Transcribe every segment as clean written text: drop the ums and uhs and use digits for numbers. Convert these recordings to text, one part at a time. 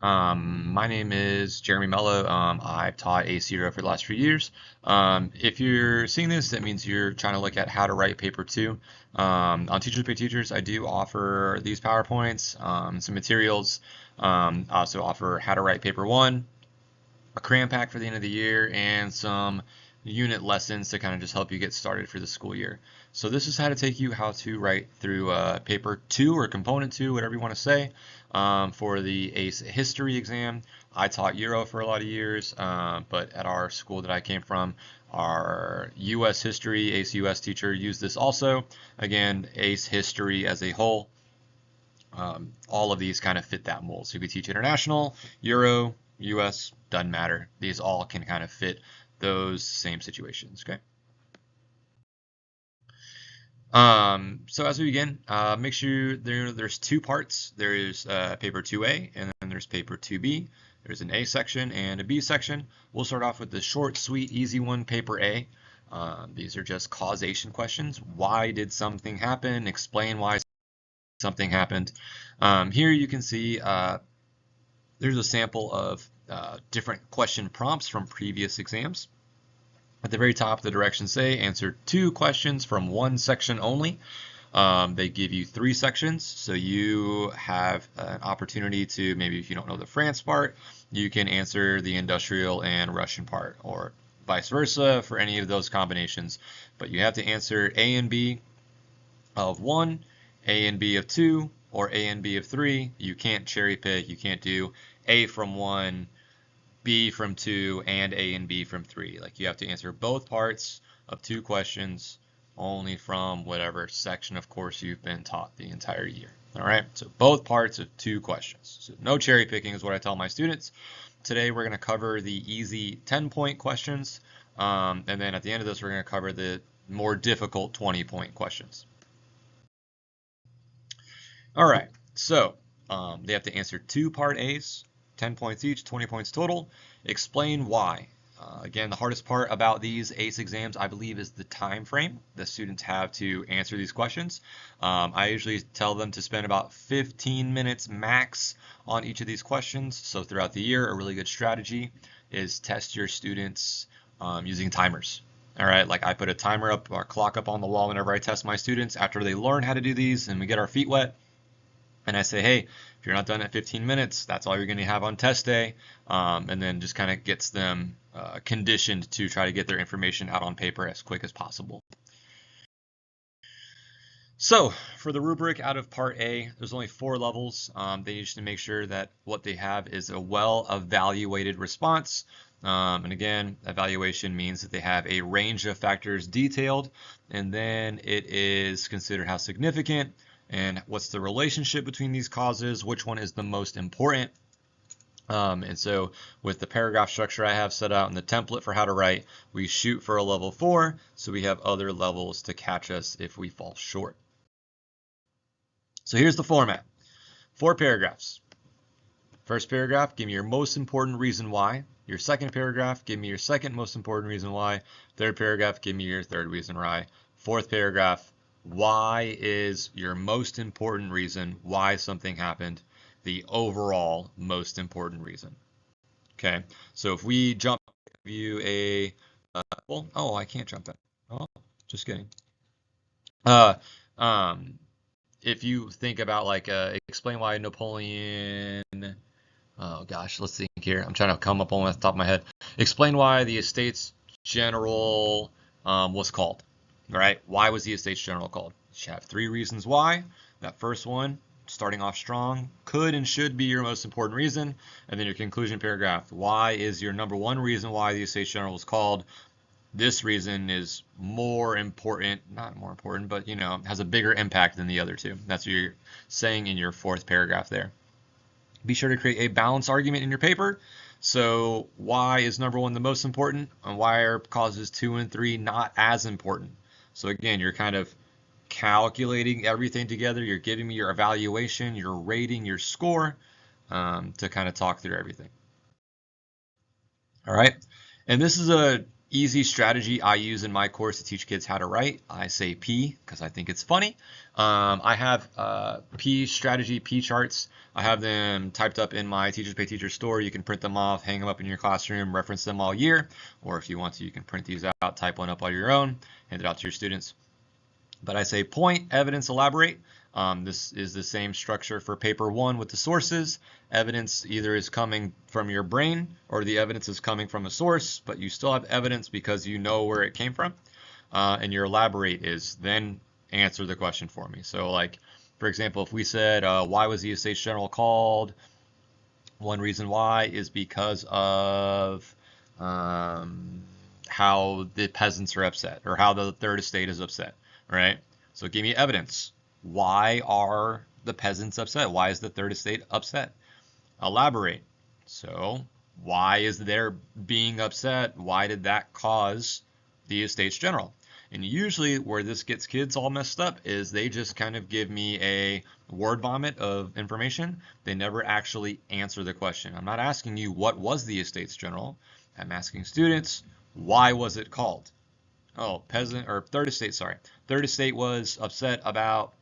My name is Jeremy Mello. I've taught Aice Euro for the last few years. If you're seeing this, that means you're trying to look at how to write paper two. On Teachers Pay Teachers, I do offer these PowerPoints, some materials. I also offer how to write paper one, a cram pack for the end of the year, and some unit lessons to kind of just help you get started for the school year. So this is how to take you how to write through paper two or component two, whatever you want to say, for the ACE history exam. I taught Euro for a lot of years, but at our school that I came from, our US history, ACE US teacher used this also. Again, ACE history as a whole. All of these kind of fit that mold. So you could teach international, Euro, US, doesn't matter. These all can kind of fit those same situations, okay? So as we begin, make sure there's two parts. There's paper 2A and then there's paper 2B. There's an A section and a B section. We'll start off with the short, sweet, easy one, paper A. These are just causation questions. Why did something happen? Explain why something happened. Here you can see there's a sample of different question prompts from previous exams. At the very top, the directions say answer 2 questions from one section only. They give you 3 sections, so you have an opportunity to, maybe if you don't know the France part, you can answer the industrial and Russian part, or vice versa for any of those combinations. But you have to answer A and B of 1, A and B of 2, or A and B of 3. You can't cherry pick. You can't do A from 1, B from 2, and A and B from 3. Like, you have to answer both parts of 2 questions only from whatever section of course you've been taught the entire year. All right, so both parts of 2 questions. So no cherry picking is what I tell my students. Today we're going to cover the easy 10-point questions, and then at the end of this we're going to cover the more difficult 20-point questions. All right, so they have to answer 2 part A's, 10 points each, 20 points total. Explain why. Again, the hardest part about these ACE exams, I believe, is the time frame the students have to answer these questions. I usually tell them to spend about 15 minutes max on each of these questions. So throughout the year, a really good strategy is test your students using timers. All right, like I put a timer up or clock up on the wall whenever I test my students after they learn how to do these and we get our feet wet. And I say, hey, if you're not done at 15 minutes, that's all you're going to have on test day. And then just kind of gets them conditioned to try to get their information out on paper as quick as possible. So for the rubric out of part A, there's only 4 levels. They need to make sure that what they have is a well-evaluated response. And again, evaluation means that they have a range of factors detailed, and then it is considered how significant, and what's the relationship between these causes, which one is the most important. And so with the paragraph structure I have set out in the template for how to write, we shoot for a level 4, so we have other levels to catch us if we fall short. So here's the format. 4 paragraphs. First paragraph, give me your most important reason why. Your second paragraph, give me your second most important reason why. Third paragraph, give me your third reason why. Fourth paragraph, why is your most important reason why something happened the overall most important reason. Okay, so if we jump you a oh, I can't jump that. Oh, just kidding. If you think about like explain why Napoleon, oh gosh, let's think here. I'm trying to come up on the top of my head. Explain why the Estates General was called. All right, why was the Estates General called? You have 3 reasons why. That first one, starting off strong, could and should be your most important reason. And then your conclusion paragraph. Why is your number 1 reason why the Estates General was called? This reason is more important, not more important, but has a bigger impact than the other 2. That's what you're saying in your 4th paragraph there. Be sure to create a balanced argument in your paper. So why is number 1 the most important, and why are causes 2 and 3 not as important? So again, you're kind of calculating everything together. You're giving me your evaluation, you're rating your score to kind of talk through everything. All right. And this is a easy strategy I use in my course to teach kids how to write. I say P because I think it's funny. I have P strategy, P charts. I have them typed up in my Teachers Pay Teachers store. You can print them off, hang them up in your classroom, reference them all year. Or if you want to, you can print these out, type one up on your own, hand it out to your students. But I say point, evidence, elaborate. This is the same structure for paper 1 with the sources. Evidence either is coming from your brain or the evidence is coming from a source, but you still have evidence because you know where it came from. And your elaborate is then answer the question for me. So like, for example, if we said, why was the Estates General called? One reason why is because of how the peasants are upset or how the third estate is upset, right? So give me evidence. Why are the peasants upset? Why is the third estate upset? Elaborate. So why is their being upset? Why did that cause the Estates General? And usually where this gets kids all messed up is they just kind of give me a word vomit of information. They never actually answer the question. I'm not asking you what was the Estates General. I'm asking students, why was it called? Oh, peasant or third estate, sorry. Third estate was upset about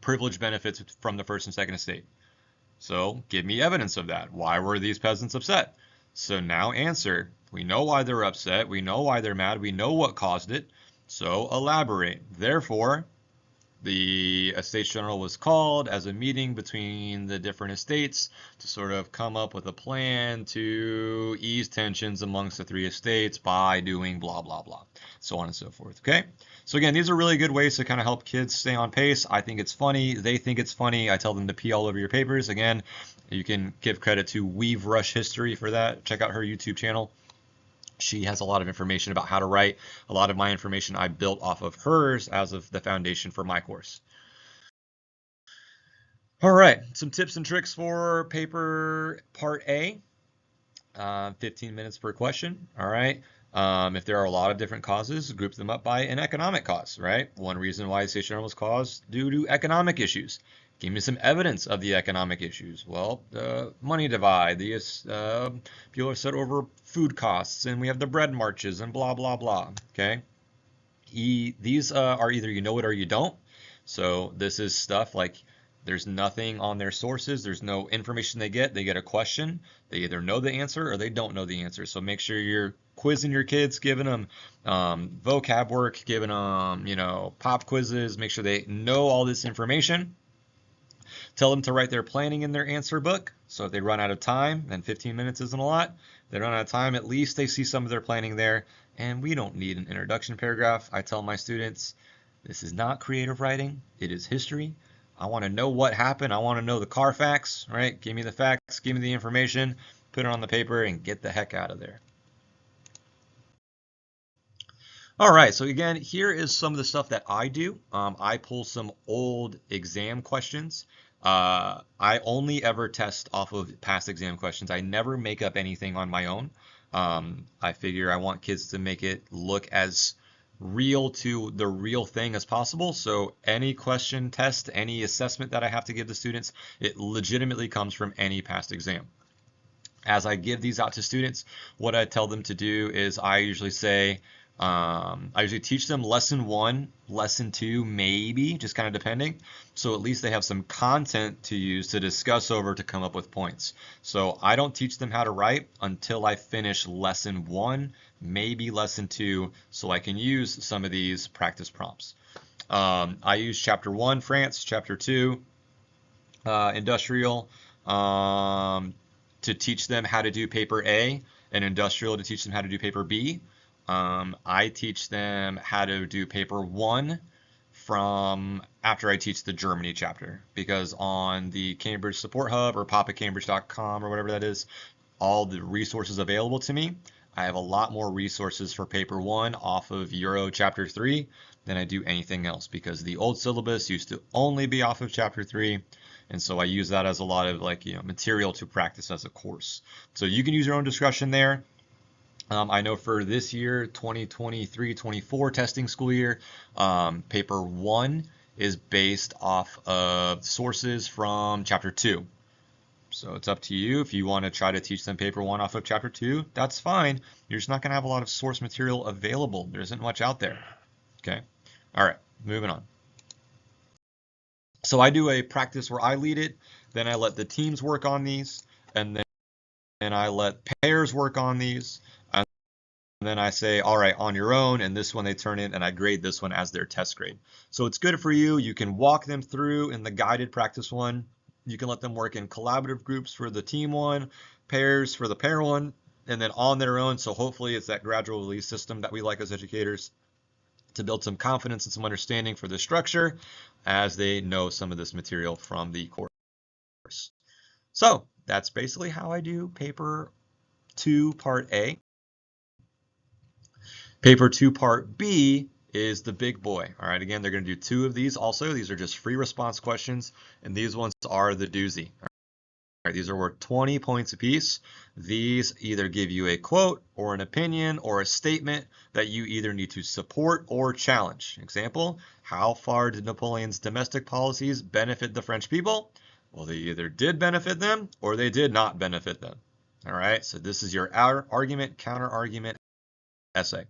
privilege benefits from the first and second estate. So give me evidence of that. Why were these peasants upset? So now answer. We know why they're upset. We know why they're mad. We know what caused it. So elaborate. Therefore, the Estates General was called as a meeting between the different estates to sort of come up with a plan to ease tensions amongst the three estates by doing blah, blah, blah, so on and so forth. Okay? So again, these are really good ways to kind of help kids stay on pace. I think it's funny. They think it's funny. I tell them to pee all over your papers. Again, you can give credit to Weave Rush History for that. Check out her YouTube channel. She has a lot of information about how to write. A lot of my information I built off of hers as of the foundation for my course. All right, some tips and tricks for paper part A. 15 minutes per question. All right. If there are a lot of different causes, group them up by an economic cause, right? One reason why the Estates General was caused due to economic issues. Give me some evidence of the economic issues. Well, the money divide, the people are set over food costs, and we have the bread marches, and blah, blah, blah. Okay? These are either you know it or you don't. So this is stuff like there's nothing on their sources. There's no information they get. They get a question. They either know the answer or they don't know the answer. So make sure you're quizzing your kids, giving them vocab work, giving them, pop quizzes. Make sure they know all this information. Tell them to write their planning in their answer book. So if they run out of time, then 15 minutes isn't a lot. If they run out of time, at least they see some of their planning there. And we don't need an introduction paragraph. I tell my students, this is not creative writing. It is history. I want to know what happened. I want to know the Carfax, right? Give me the facts, give me the information, put it on the paper, and get the heck out of there. All right, so again, here is some of the stuff that I do. I pull some old exam questions. I only ever test off of past exam questions. I never make up anything on my own. I figure I want kids to make it look as real to the real thing as possible. So any question, test, any assessment that I have to give the students, it legitimately comes from any past exam. As I give these out to students, what I tell them to do is I usually say, I usually teach them lesson 1, lesson 2, maybe, just kind of depending. So at least they have some content to use to discuss over to come up with points. So I don't teach them how to write until I finish lesson 1, maybe lesson 2, so I can use some of these practice prompts. I use chapter 1, France, chapter 2, industrial, to teach them how to do paper A, and industrial to teach them how to do paper B. I teach them how to do paper 1 from after I teach the Germany chapter, because on the Cambridge Support Hub or papacambridge.com or whatever that is, all the resources available to me, I have a lot more resources for paper 1 off of Euro chapter 3 than I do anything else, because the old syllabus used to only be off of chapter 3. And so I use that as a lot of material to practice as a course. So you can use your own discretion there. I know for this year, 2023-24 testing school year, paper 1 is based off of sources from chapter 2. So it's up to you. If you want to try to teach them paper 1 off of chapter 2, that's fine. You're just not going to have a lot of source material available. There isn't much out there. Okay. All right, moving on. So I do a practice where I lead it, then I let the teams work on these, and then I let pairs work on these, and then I say, all right, on your own, and this one they turn in, and I grade this one as their test grade. So it's good for you. You can walk them through in the guided practice one. You can let them work in collaborative groups for the team one, pairs for the pair one, and then on their own. So hopefully it's that gradual release system that we like as educators to build some confidence and some understanding for the structure as they know some of this material from the course. So that's basically how I do paper 2 part A. Paper 2 part B is the big boy. All right, again, they're going to do 2 of these also. These are just free response questions, and these ones are the doozy. All right, these are worth 20 points apiece. These either give you a quote or an opinion or a statement that you either need to support or challenge. Example, how far did Napoleon's domestic policies benefit the French people? Well, they either did benefit them or they did not benefit them. All right, so this is your argument, counter argument essay.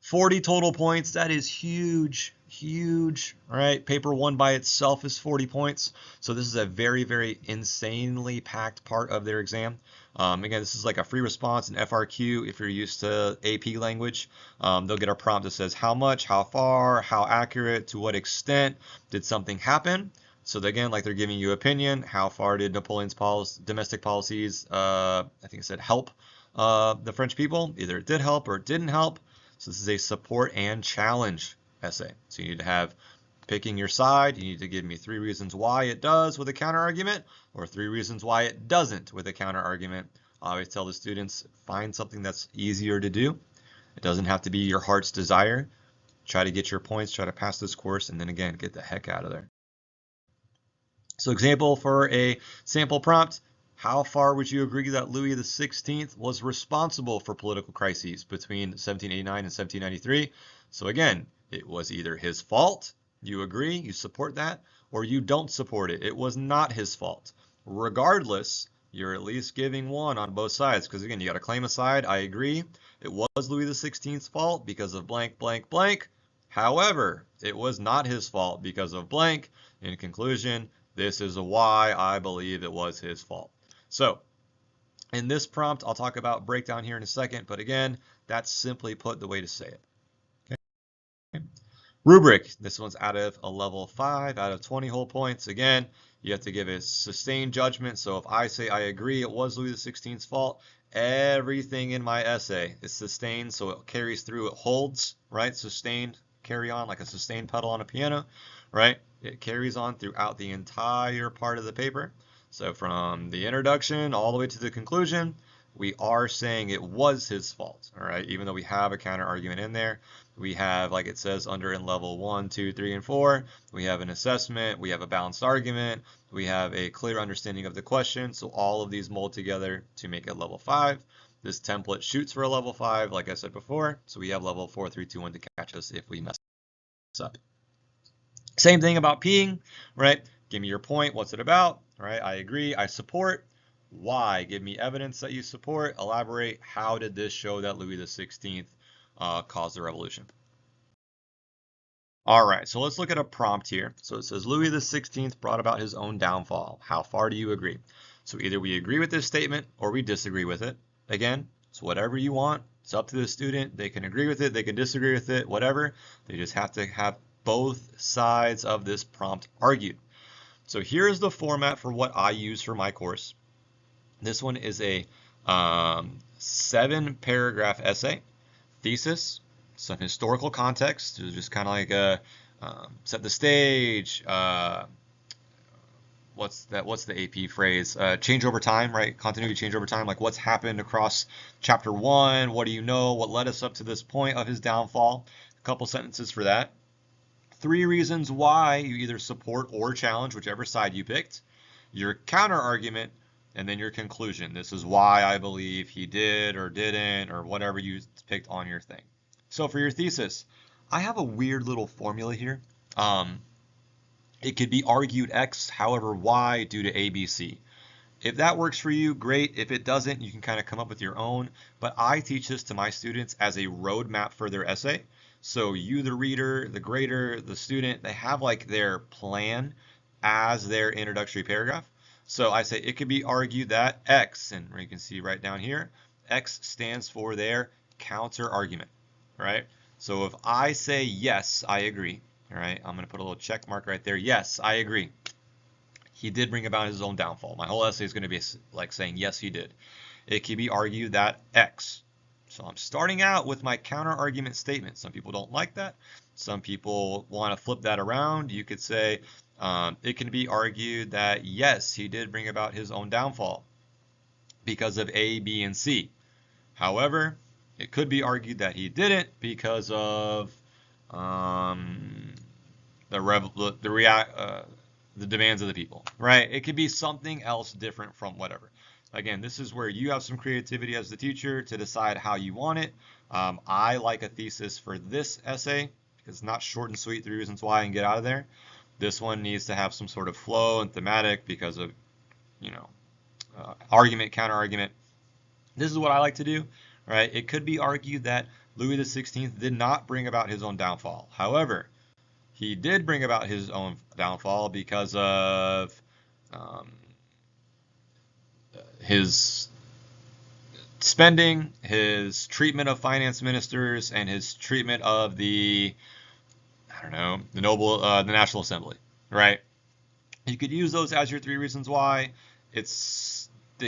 40 total points, that is huge, huge. All right, paper 1 by itself is 40 points. So this is a very, very insanely packed part of their exam. Again, this is like a free response, an FRQ if you're used to AP language. They'll get a prompt that says how much, how far, how accurate, to what extent did something happen. So again, like they're giving you opinion, how far did Napoleon's domestic policies, I think it said help the French people? Either it did help or it didn't help. So this is a support and challenge essay. So you need to have picking your side. You need to give me 3 reasons why it does with a counter argument, or 3 reasons why it doesn't with a counter argument. I always tell the students, find something that's easier to do. It doesn't have to be your heart's desire. Try to get your points, try to pass this course, and then again, get the heck out of there. So example for a sample prompt. How far would you agree that Louis XVI was responsible for political crises between 1789 and 1793? So again, it was either his fault, you agree, you support that, or you don't support it. It was not his fault. Regardless, you're at least giving one on both sides, because again, you got to claim a side. I agree, it was Louis XVI's fault because of blank, blank, blank. However, it was not his fault because of blank. In conclusion, this is why I believe it was his fault. So in this prompt, I'll talk about breakdown here in a second, but again, that's simply put the way to say it. Okay. Rubric, this one's out of a level 5 out of 20 whole points. Again, you have to give a sustained judgment. So if I say I agree it was Louis XVI's fault, everything in my essay is sustained, so it carries through, it holds, right? Sustained, carry on like a sustained pedal on a piano, right? It carries on throughout the entire part of the paper. So from the introduction all the way to the conclusion, we are saying it was his fault, all right? Even though we have a counter argument in there, we have, like it says under in level 1, 2, 3, and 4, we have an assessment, we have a balanced argument, we have a clear understanding of the question. So all of these mold together to make it level 5. This template shoots for a level 5, like I said before. So we have level 4, 3, 2, 1 to catch us if we mess up. Same thing about peeing, right? Give me your point. What's it about? All right, I agree. I support. Why? Give me evidence that you support. Elaborate. How did this show that Louis XVI caused the revolution? All right, so let's look at a prompt here. So it says Louis XVI brought about his own downfall. How far do you agree? So either we agree with this statement or we disagree with it. Again, it's whatever you want. It's up to the student. They can agree with it. They can disagree with it, whatever. They just have to have both sides of this prompt argued. So here's the format for what I use for my course. This one is a 7-paragraph essay, thesis, some historical context, just kind of like a set the stage. What's the AP phrase? Change over time, right? Continuity change over time, like what's happened across chapter 1. What do you know? What led us up to this point of his downfall? A couple sentences for that. 3 reasons why you either support or challenge, whichever side you picked, your counter argument, and then your conclusion. This is why I believe he did or didn't, or whatever you picked on your thing. So for your thesis, I have a weird little formula here. It could be argued X, however, Y due to ABC. If that works for you, great. If it doesn't, you can kind of come up with your own. But I teach this to my students as a roadmap for their essay. So you, the reader, the grader, the student, they have like their plan as their introductory paragraph. So I say it could be argued that X, and you can see right down here, X stands for their counter argument, right? So if I say yes, I agree, all right, I'm going to put a little check mark right there. Yes, I agree. He did bring about his own downfall. My whole essay is going to be like saying, yes, he did. It can be argued that X. So I'm starting out with my counter argument statement. Some people don't like that. Some people want to flip that around. You could say, it can be argued that yes, he did bring about his own downfall because of A, B, and C. However, it could be argued that he didn't because of the demands of the people, right? It could be something else different from whatever. Again, this is where you have some creativity as the teacher to decide how you want it. I like a thesis for this essay because it's not short and sweet, 3 reasons why, and get out of there. This one needs to have some sort of flow and thematic because of, argument, counter argument. This is what I like to do, right? It could be argued that Louis XVI did not bring about his own downfall. However, he did bring about his own downfall because of his spending, his treatment of finance ministers, and his treatment of the National Assembly, right? You could use those as your 3 reasons why.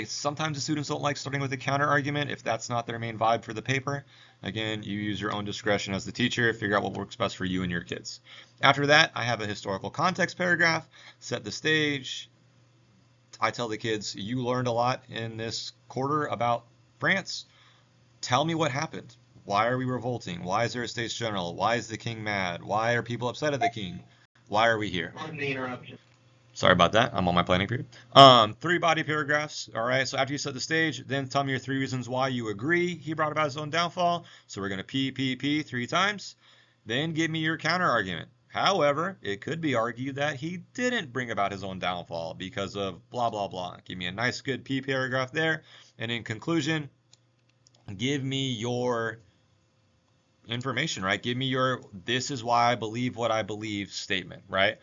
Sometimes the students don't like starting with a counter argument if that's not their main vibe for the paper. Again, you use your own discretion as the teacher, figure out what works best for you and your kids. After that, I have a historical context paragraph, set the stage. I tell the kids, you learned a lot in this quarter about France. Tell me what happened. Why are we revolting? Why is there a States General? Why is the king mad? Why are people upset at the king? Why are we here? Pardon the interruption. Sorry about that. I'm on my planning period. 3 body paragraphs. All right. So after you set the stage, then tell me your 3 reasons why you agree he brought about his own downfall. So we're going to P 3 times. Then give me your counter argument. However, it could be argued that he didn't bring about his own downfall because of blah, blah, blah. Give me a nice, good P paragraph there. And in conclusion, give me your information, right? Give me your, this is why I believe what I believe statement, right?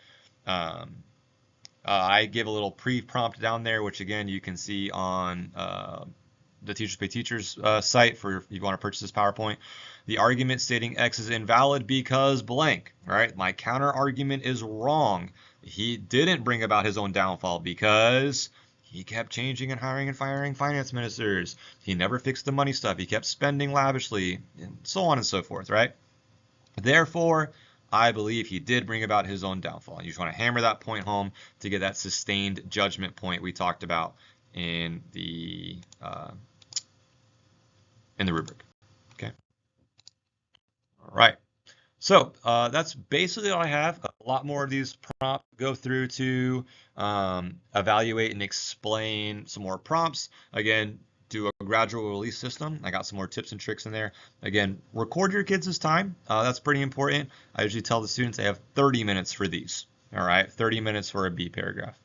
I give a little pre-prompt down there, which again, you can see on the Teachers Pay Teachers site for if you want to purchase this PowerPoint. The argument stating X is invalid because blank, right? My counter argument is wrong. He didn't bring about his own downfall because he kept changing and hiring and firing finance ministers. He never fixed the money stuff. He kept spending lavishly, and so on and so forth, right? Therefore, I believe he did bring about his own downfall. You just want to hammer that point home to get that sustained judgment point we talked about in the rubric. Okay. All right. So that's basically all I have. A lot more of these prompts go through to evaluate and explain some more prompts. Again, do a gradual release system. I got some more tips and tricks in there. Again, record your kids' time. That's pretty important. I usually tell the students they have 30 minutes for these. All right, 30 minutes for a B paragraph.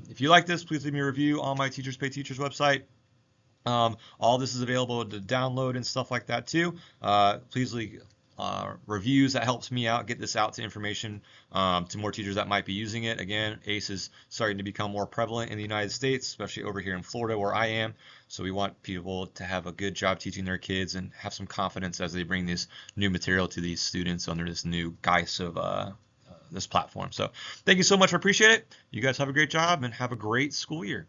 If you like this, please leave me a review on my Teachers Pay Teachers website. All this is available to download and stuff like that too. Please leave reviews. That helps me out, get this out to information to more teachers that might be using it. Again, ACE is starting to become more prevalent in the United States, especially over here in Florida where I am. So we want people to have a good job teaching their kids and have some confidence as they bring this new material to these students under this new guise of this platform. So thank you so much. I appreciate it. You guys have a great job and have a great school year.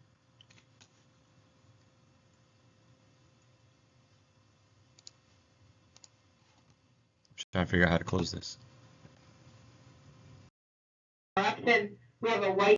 Trying to figure out how to close this. We have a white